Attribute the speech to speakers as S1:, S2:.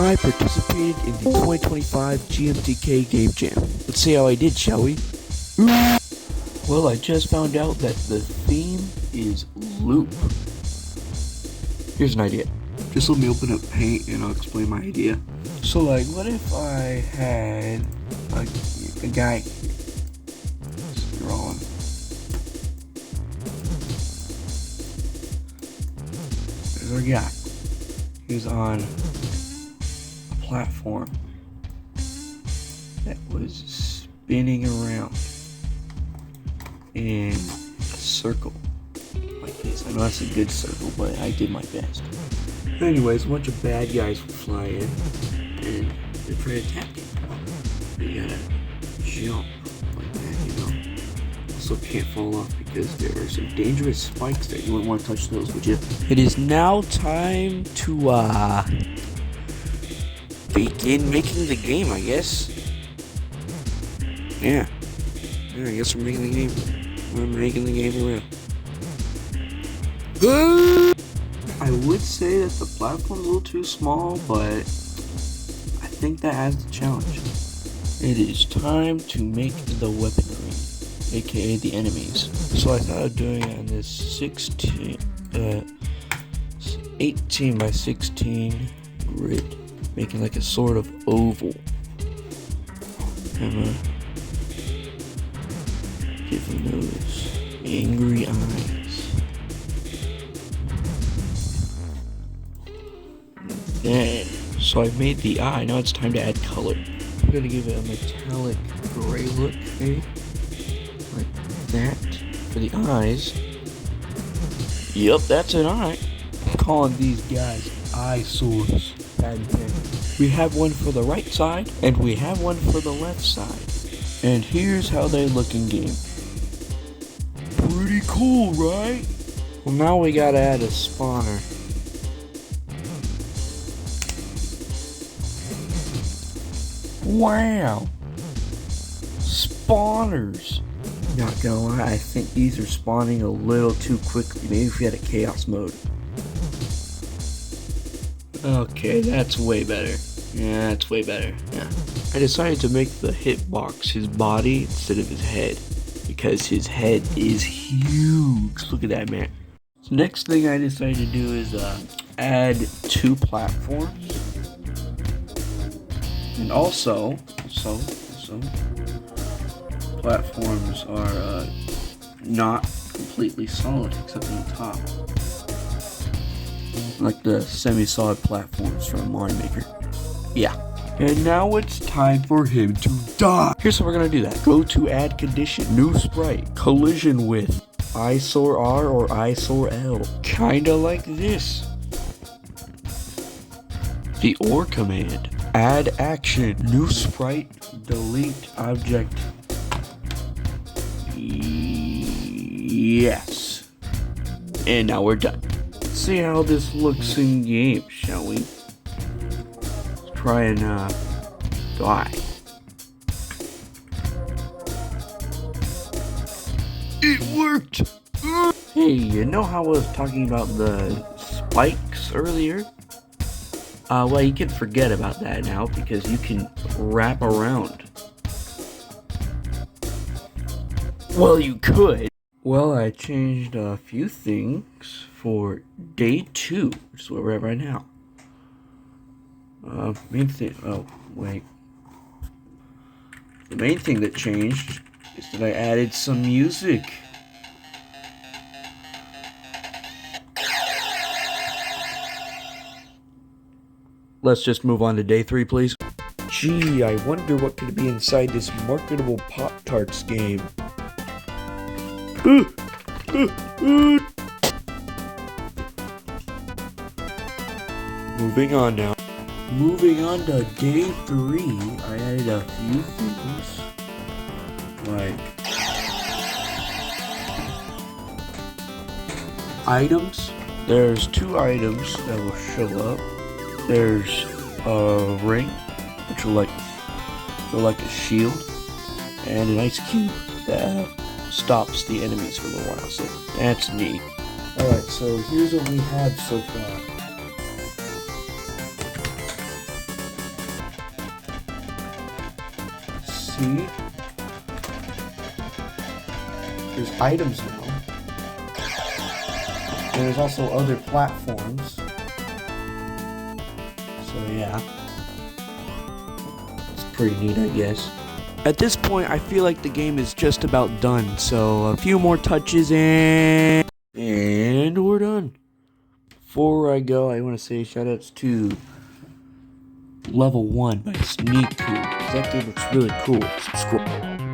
S1: I participated in the 2025 GMTK Game Jam. Let's see how I did, shall we? Well, I just found out that the theme is loop. Here's an idea. Just let me open up Paint and I'll explain my idea. So like, what if I had a guy just drawing. There's our guy. He's on a platform that was spinning around in a circle like this. I know that's a good circle, but I did my best. Anyways, a bunch of bad guys will fly in and they're trying to attack you. You gotta jump like that, you know. Also can't fall off because there are some dangerous spikes there. You wouldn't want to touch those, would you? It is now time to begin making the game, I guess. Yeah, I guess we're making the game. We're making the game real. I would say that the platform's a little too small, but I think that adds the challenge. It is time to make the weaponry, aka the enemies. So I thought of doing it on this 18 by 16 grid, making like a sort of oval. I'm giving those angry eyes. Then, so I've made the eye. Now it's time to add color. I'm gonna give it a metallic gray look, maybe like that for the eyes. Yep, that's an eye. I'm calling these guys eyesores. We have one for the right side and we have one for the left side. And here's how they look in game. Pretty cool, right? Well, now we gotta add a spawner. Wow! Spawners! Not gonna lie, I think these are spawning a little too quickly. Maybe if we had a chaos mode. Okay, that's way better. Yeah, that's way better. Yeah. I decided to make the hitbox his body instead of his head, because his head is huge. Look at that, man. So next thing I decided to do is add 2 platforms. And also, platforms are not completely solid except on the top, like the semi-solid platforms from Mario Maker. Yeah. And now it's time for him to die. Here's how we're gonna do that. Go to add condition, new sprite, collision with eyesore R or eyesore L. Kinda like this. The OR command. Add action, new sprite, delete object. Yes. And now we're done. Let's see how this looks in game, shall we? Let's try and die. It worked! Hey, you know how I was talking about the spikes earlier? Well, you can forget about that now because you can wrap around. Well, you could. Well, I changed a few things for day 2, which is where we're at right now. Main thing. Oh, wait. The main thing that changed is that I added some music. Let's just move on to day 3, please. Gee, I wonder what could be inside this marketable Pop-Tarts game. Moving on now. Moving on to day 3, I added a few things. Like items. There's 2 items that will show up. There's a ring, which will like a shield, and an ice cube that stops the enemies for a little while, so that's neat. Alright, so here's what we have so far. see there's items now. And there's also other platforms. So yeah. It's pretty neat, I guess. At this point, I feel like the game is just about done. So a few more touches and we're done. Before I go, I want to say shoutouts to Level 1 by Sneak. That game looks really cool. Subscribe.